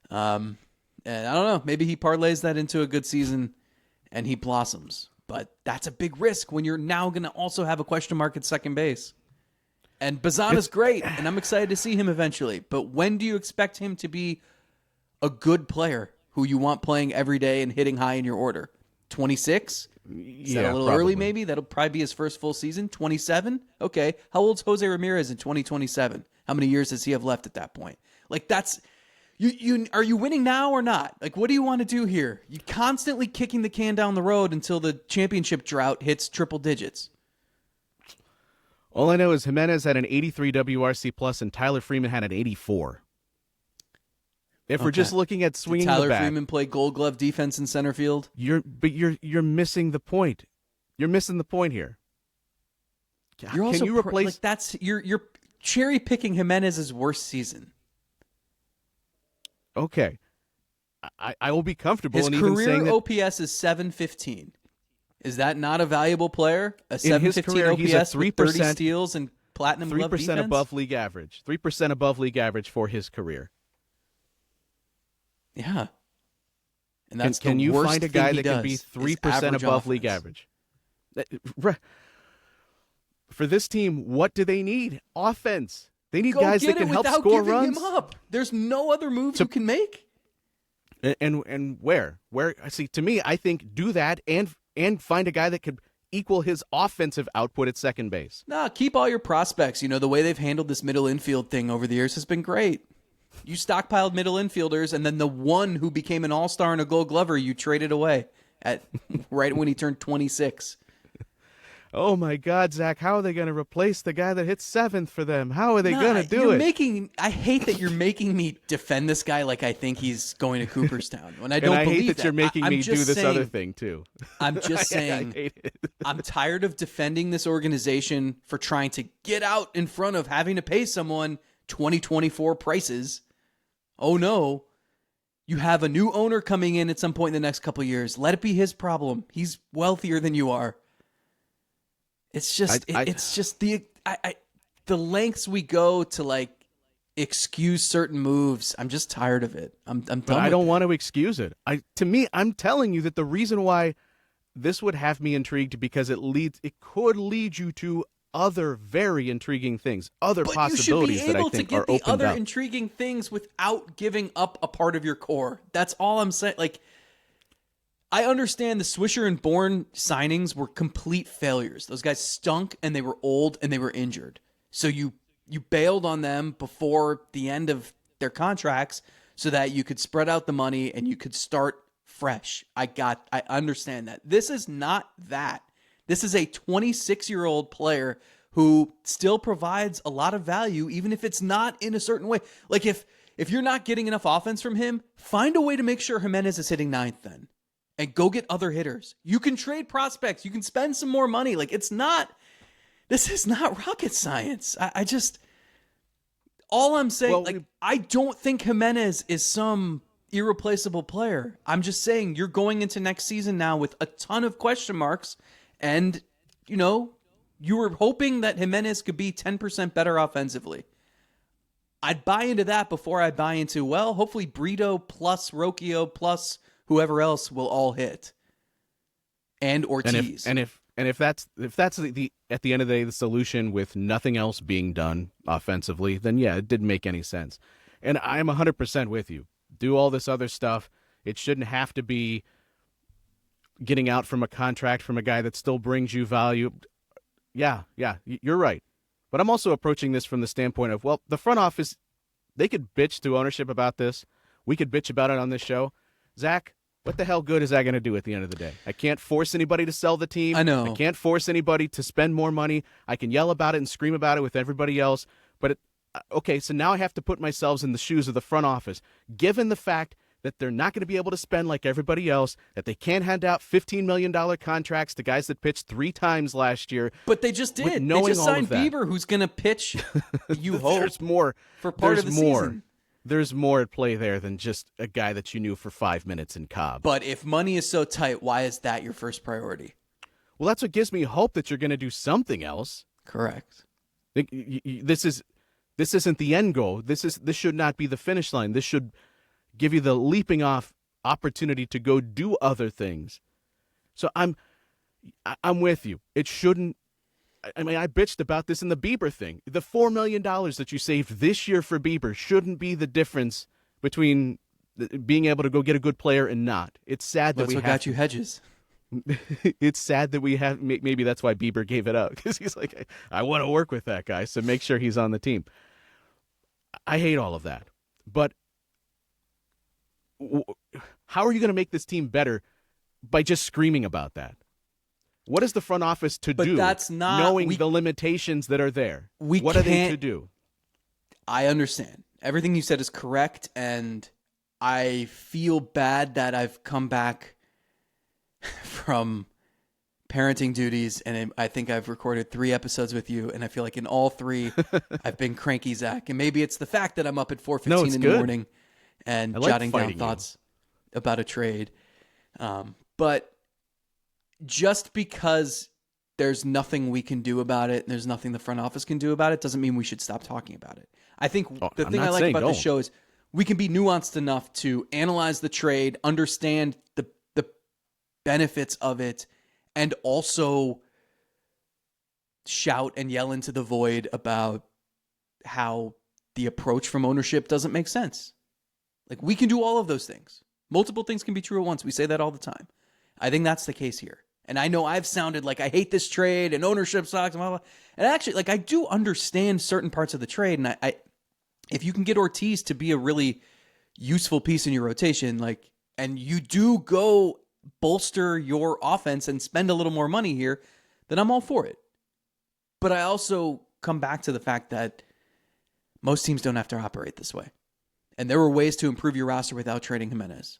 And I don't know, maybe he parlays that into a good season and he blossoms. But that's a big risk when you're now going to also have a question mark at second base. And Bazan is great, and I'm excited to see him eventually. But when do you expect him to be a good player who you want playing every day and hitting high in your order? 26? Is that a little early maybe? That'll probably be his first full season. 27? Okay. How old's Jose Ramirez in 2027? How many years does he have left at that point? Like, that's... Are you winning now or not? Like, what do you want to do here? You constantly kicking the can down the road until the championship drought hits triple digits. All I know is Gimenez had an 83 WRC plus and Tyler Freeman had an 84. If we're just looking at swinging Did Tyler the bat, Freeman play Gold Glove defense in center field? you're missing the point. You're missing the point here. You're also Can you replace? you're cherry picking Gimenez's worst season. Okay, I will be comfortable. His in even saying career that OPS is 715. Is that not a valuable player? A in his 715 career, he's a OPS with 30 3%, steals and platinum glove 3% defense? above league average. 3% above league average for his career. Yeah. And that's Can the you worst find a thing guy he that can be does, is 3% average above league offense. average? For this team, what do they need? Offense. They need Go guys get that can it help without score giving runs. him up. There's no other moves you can make. And where? See, to me, I think do that and find a guy that could equal his offensive output at second base. Nah, keep all your prospects. You know, the way they've handled this middle infield thing over the years has been great. You stockpiled middle infielders, and then the one who became an all-star and a Gold Glover, you traded away at right when he turned 26. Oh my God, Zach! How are they going to replace the guy that hit seventh for them? How are they going to do it? I hate that you're making me defend this guy like I think he's going to Cooperstown. When I don't and I believe hate that you're making I'm me do just this saying, other thing too. I'm just saying, I hate it. I'm tired of defending this organization for trying to get out in front of having to pay someone 2024 prices. Oh no. You have a new owner coming in at some point in the next couple of years. Let it be his problem. He's wealthier than you are. It's just it's just the lengths we go to like excuse certain moves. I'm just tired of it. I'm done. But I don't want to excuse it. To me, I'm telling you that the reason why this would have me intrigued because it could lead you to other very intriguing things, other possibilities that I think are opened up. You should be able to get the other intriguing things without giving up a part of your core. That's all I'm saying. Like, I understand the Swisher and Bourne signings were complete failures. Those guys stunk, and they were old, and they were injured. So you bailed on them before the end of their contracts so that you could spread out the money and you could start fresh. I understand that. This is not that. This is a 26-year-old player who still provides a lot of value, even if it's not in a certain way. Like, if you're not getting enough offense from him, find a way to make sure Gimenez is hitting ninth then. And go get other hitters. You can trade prospects. You can spend some more money. Like, this is not rocket science. All I'm saying, I don't think Gimenez is some irreplaceable player. I'm just saying you're going into next season now with a ton of question marks. And, you know, you were hoping that Gimenez could be 10% better offensively. I'd buy into that before I buy into, well, hopefully Brito plus Rocchio plus whoever else will all hit. And Ortiz. And if that's the at the end of the day the solution with nothing else being done offensively, then yeah, it didn't make any sense. And I'm 100% with you. Do all this other stuff. It shouldn't have to be getting out from a contract from a guy that still brings you value. Yeah, you're right. But I'm also approaching this from the standpoint of, well, the front office, they could bitch to ownership about this. We could bitch about it on this show. Zach, what the hell good is that going to do at the end of the day? I can't force anybody to sell the team. I know. I can't force anybody to spend more money. I can yell about it and scream about it with everybody else. But, okay, so now I have to put myself in the shoes of the front office. Given the fact that they're not going to be able to spend like everybody else, that they can't hand out $15 million contracts to guys that pitched 3 times last year. But they just did. They just signed Bieber, who's going to pitch, you hope, there's more. For part of the season. There's more at play there than just a guy that you knew for 5 minutes in Cobb. But if money is so tight, why is that your first priority? Well, that's what gives me hope that you're going to do something else. Correct. This isn't the end goal. This should not be the finish line. This should give you the leaping off opportunity to go do other things. So I'm with you. It shouldn't. I mean, I bitched about this in the Bieber thing. The $4 million that you saved this year for Bieber shouldn't be the difference between being able to go get a good player and not. It's sad that that's what got you Hedges. It's sad that we have. Maybe that's why Bieber gave it up, because he's like, I want to work with that guy, so make sure he's on the team. I hate all of that, but how are you going to make this team better by just screaming about that? What is the front office to But do? that's not knowing the limitations that are there. What are they to do? I understand. Everything you said is correct, and I feel bad that I've come back from parenting duties, and I think I've recorded 3 episodes with you, and I feel like in all 3, I've been cranky Zach. And maybe it's the fact that I'm up at 4:15 in the morning and jotting down thoughts about a trade. But just because there's nothing we can do about it, and there's nothing the front office can do about it, doesn't mean we should stop talking about it. I think the thing I like about this show is we can be nuanced enough to analyze the trade, understand the benefits of it, and also shout and yell into the void about how the approach from ownership doesn't make sense. Like, we can do all of those things. Multiple things can be true at once. We say that all the time. I think that's the case here. And I know I've sounded like I hate this trade and ownership sucks and blah, blah. And actually, like, I do understand certain parts of the trade. And I if you can get Ortiz to be a really useful piece in your rotation, like, and you do go bolster your offense and spend a little more money here, then I'm all for it. But I also come back to the fact that most teams don't have to operate this way. And there were ways to improve your roster without trading Gimenez.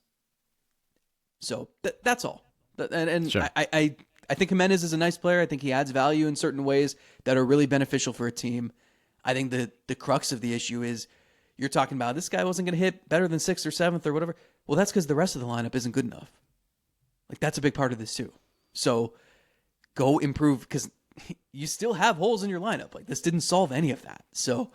So that's all. And sure. I think Gimenez is a nice player. I think he adds value in certain ways that are really beneficial for a team. I think the crux of the issue is you're talking about this guy wasn't going to hit better than 6th or 7th or whatever. Well, that's because the rest of the lineup isn't good enough. Like, that's a big part of this too. So go improve, because you still have holes in your lineup. Like, this didn't solve any of that. So,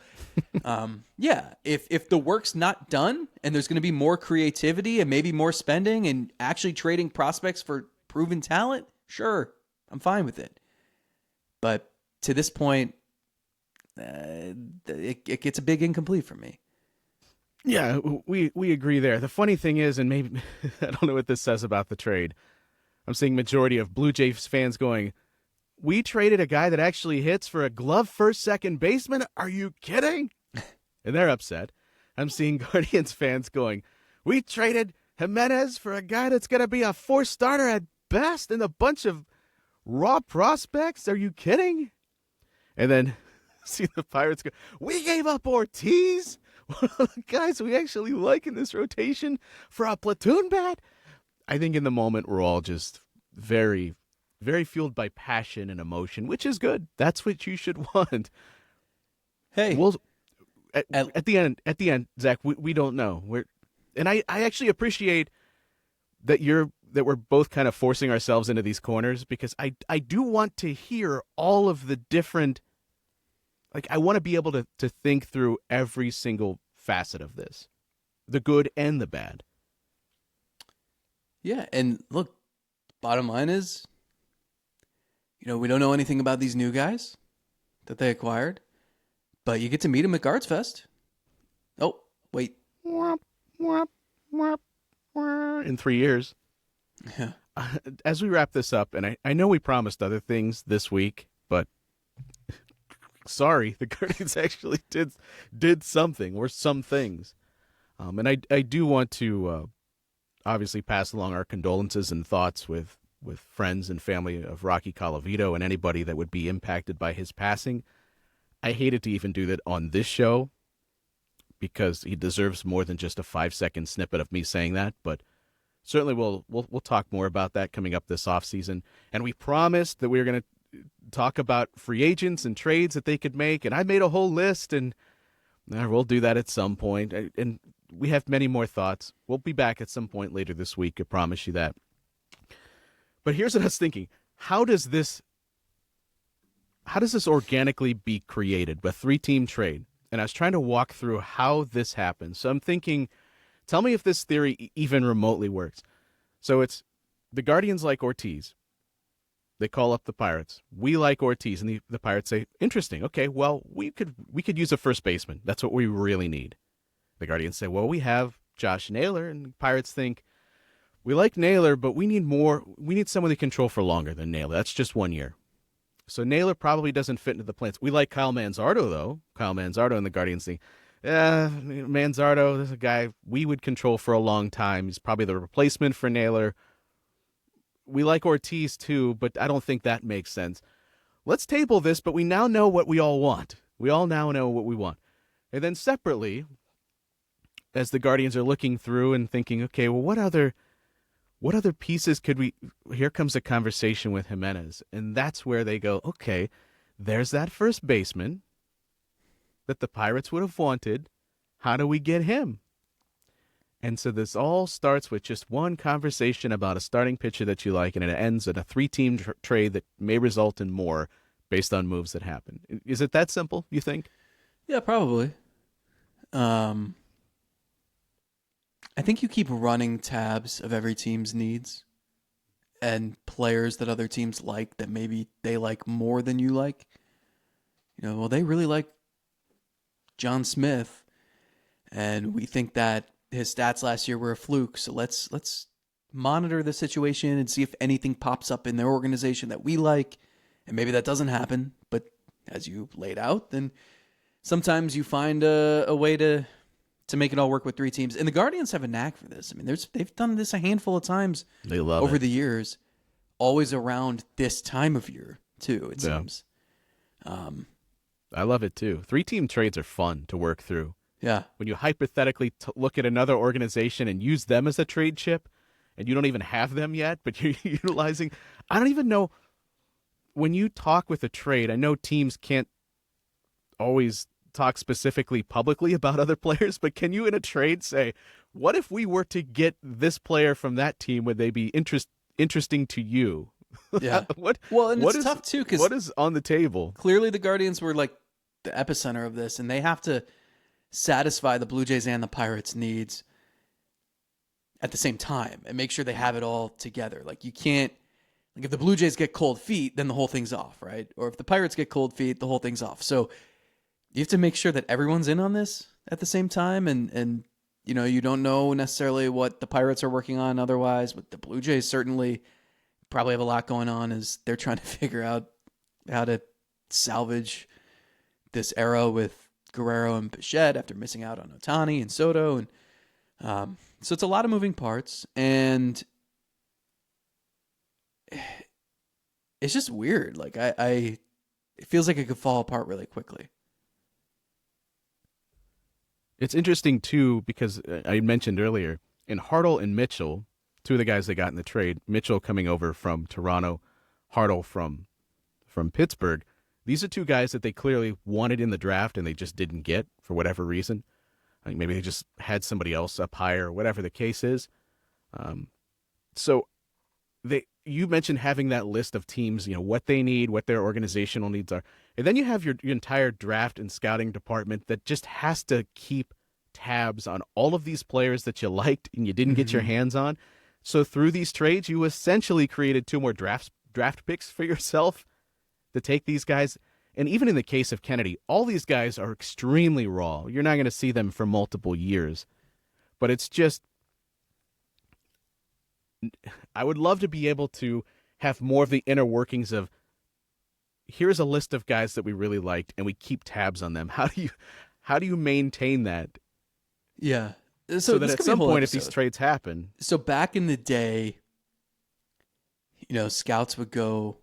yeah, if the work's not done and there's going to be more creativity and maybe more spending and actually trading prospects for proven talent, sure, I'm fine with it. But to this point, it gets a big incomplete from me. Yeah, we agree there. The funny thing is, and maybe I don't know what this says about the trade, I'm seeing majority of Blue Jays fans going, we traded a guy that actually hits for a glove first, second baseman? Are you kidding? And they're upset. I'm seeing Guardians fans going, we traded Gimenez for a guy that's going to be a 4 starter at best and a bunch of raw prospects? Are you kidding? And then see the Pirates go, we gave up Ortiz, one of the guys we actually like in this rotation, for a platoon bat. I think in the moment we're all just very, very fueled by passion and emotion, which is good. That's what you should want. Hey, at the end, Zach, we don't know. I actually appreciate that we're both kind of forcing ourselves into these corners, because I do want to hear all of the different. Like, I want to be able to think through every single facet of this, the good and the bad. Yeah, and look, bottom line is, we don't know anything about these new guys that they acquired, but you get to meet them at Guards Fest. Oh, wait. In 3 years. Yeah. As we wrap this up, and I know we promised other things this week, but sorry, the Guardians actually did something, or some things. And I do want to obviously pass along our condolences and thoughts with friends and family of Rocky Colavito and anybody that would be impacted by his passing. I hated to even do that on this show, because he deserves more than just a 5-second snippet of me saying that, but certainly we'll talk more about that coming up this offseason. And we promised that we were going to talk about free agents and trades that they could make, and I made a whole list, and we'll do that at some point. And we have many more thoughts. We'll be back at some point later this week, I promise you that. But here's what I was thinking. How does this organically be created, a 3-team trade? And I was trying to walk through how this happens. So I'm thinking, tell me if this theory even remotely works. So it's the Guardians like Ortiz. They call up the Pirates. We like Ortiz, and the Pirates say, interesting. Okay, well, we could use a first baseman. That's what we really need. The Guardians say, well, we have Josh Naylor, and the Pirates think, we like Naylor, but we need more. We need someone to control for longer than Naylor. That's just 1 year. So Naylor probably doesn't fit into the plans. We like Kyle Manzardo, though. Kyle Manzardo and the Guardians think, Manzardo is a guy we would control for a long time. He's probably the replacement for Naylor. we like Ortiz too, but I don't think that makes sense. Let's table this, but we now know what we all want. We all now know what we want. And then separately, as the Guardians are looking through and thinking, okay, well, what other pieces could we... Here comes a conversation with Gimenez, and that's where they go, okay, there's that first baseman that the Pirates would have wanted. How do we get him? And so this all starts with just one conversation about a starting pitcher that you like, and it ends in a 3-team trade that may result in more based on moves that happen. Is it that simple, you think? Yeah, probably. I think you keep running tabs of every team's needs and players that other teams like that maybe they like more than you like. Well, they really like John Smith, and we think that his stats last year were a fluke. So let's monitor the situation and see if anything pops up in their organization that we like. And maybe that doesn't happen, but as you laid out, then sometimes you find a way to make it all work with 3 teams. And the Guardians have a knack for this. I mean, they've done this a handful of times over the years, always around this time of year too, it seems. I love it too. 3-team trades are fun to work through. Yeah. When you hypothetically look at another organization and use them as a trade chip, and you don't even have them yet, but you're utilizing... I don't even know... When you talk with a trade, I know teams can't always talk specifically publicly about other players, but can you in a trade say, what if we were to get this player from that team? Would they be interesting to you? Yeah. It's tough too, because what is on the table? Clearly the Guardians were like the epicenter of this, and they have to satisfy the Blue Jays and the Pirates' needs at the same time and make sure they have it all together. Like, you can't, like, if the Blue Jays get cold feet, then the whole thing's off, right? Or if the Pirates get cold feet, the whole thing's off. So you have to make sure that everyone's in on this at the same time, and you don't know necessarily what the Pirates are working on otherwise, but the Blue Jays certainly probably have a lot going on as they're trying to figure out how to salvage this era with Guerrero and Bichette after missing out on Ohtani and Soto. And so it's a lot of moving parts, and it's just weird. Like, it feels like it could fall apart really quickly. It's interesting, too, because I mentioned earlier, in Hartle and Mitchell, 2 of the guys they got in the trade, Mitchell coming over from Toronto, Hartle from Pittsburgh, these are 2 guys that they clearly wanted in the draft and they just didn't get for whatever reason. I think maybe they just had somebody else up higher or whatever the case is. So you mentioned having that list of teams, what they need, what their organizational needs are. And then you have your entire draft and scouting department that just has to keep tabs on all of these players that you liked and you didn't get your hands on. So through these trades, you essentially created 2 more draft picks for yourself to take these guys. And even in the case of Kennedy, all these guys are extremely raw. You're not going to see them for multiple years. But it's just, I would love to be able to have more of the inner workings of, here's a list of guys that we really liked and we keep tabs on them. How do you maintain that? Yeah. So that at some point, if these trades happen. So back in the day, scouts would go,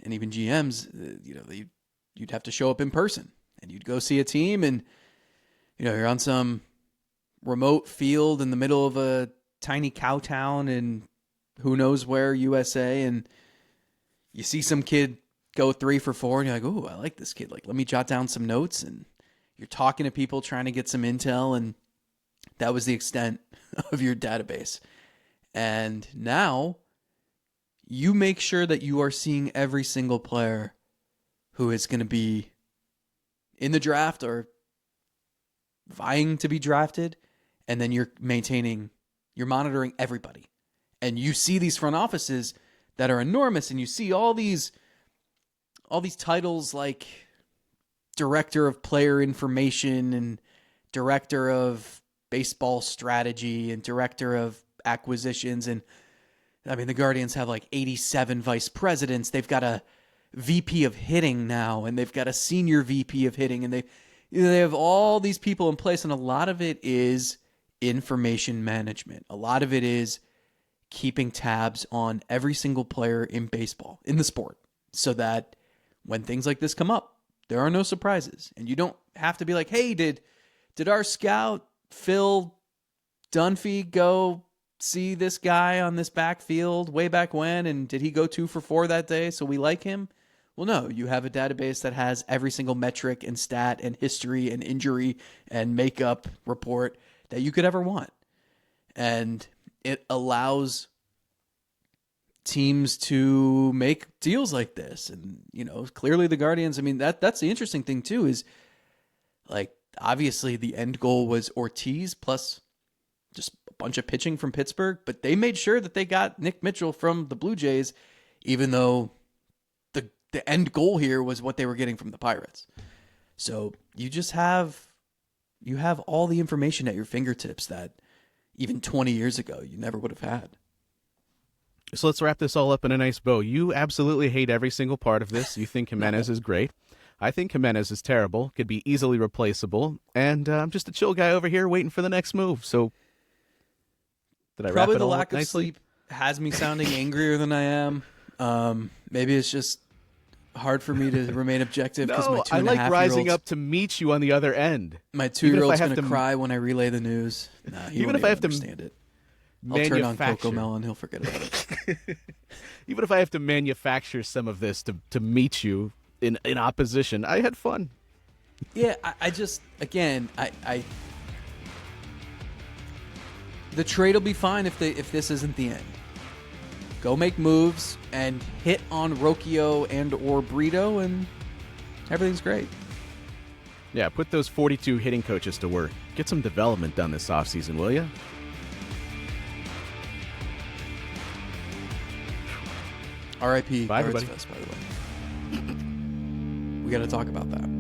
and even GMs, you'd have to show up in person, and you'd go see a team, and you're on some remote field in the middle of a tiny cow town in who knows where, USA, and you see some kid go 3 for 4, and you're like, "Oh, I like this kid. Like, let me jot down some notes." And you're talking to people trying to get some intel, and that was the extent of your database. And now you make sure that you are seeing every single player who is going to be in the draft or vying to be drafted. And then you're monitoring everybody. And you see these front offices that are enormous, and you see all these titles like director of player information and director of baseball strategy and director of acquisitions. And I mean, the Guardians have like 87 vice presidents. They've got a VP of hitting now, and they've got a senior VP of hitting, and they have all these people in place. And a lot of it is information management. A lot of it is keeping tabs on every single player in baseball, in the sport, so that when things like this come up, there are no surprises. And you don't have to be like, hey, did our scout Phil Dunphy go see this guy on this backfield way back when? And did he go 2 for 4 that day? So we like him? Well, no, you have a database that has every single metric and stat and history and injury and makeup report that you could ever want. And it allows teams to make deals like this. And, clearly the Guardians, I mean, that's the interesting thing too, is like, obviously the end goal was Ortiz plus just a bunch of pitching from Pittsburgh, but they made sure that they got Nick Mitchell from the Blue Jays, even though the end goal here was what they were getting from the Pirates. So you have all the information at your fingertips that even 20 years ago you never would have had. So let's wrap this all up in a nice bow. You absolutely hate every single part of this. You think Gimenez is great. I think Gimenez is terrible, could be easily replaceable, and I'm just a chill guy over here waiting for the next move. So did I Probably wrap it the all lack up of nicely? sleep has me sounding angrier than I am. Maybe it's just hard for me to remain objective because No, I like rising up to meet you on the other end. My 2-year-old's have going to cry when I relay the news. Nah, he even won't if I have to understand it. I'll turn on manufacture, Coco Melon. He'll forget about it. even if I have to manufacture some of this to meet you in opposition, I had fun. Yeah, I just, again, the trade will be fine if this isn't the end. Go make moves and hit on Rocchio and or Brito, and everything's great. Yeah, put those 42 hitting coaches to work. Get some development done this offseason, will you? R.I.P. Bye, Guards everybody. Fest, by the way. We got to talk about that.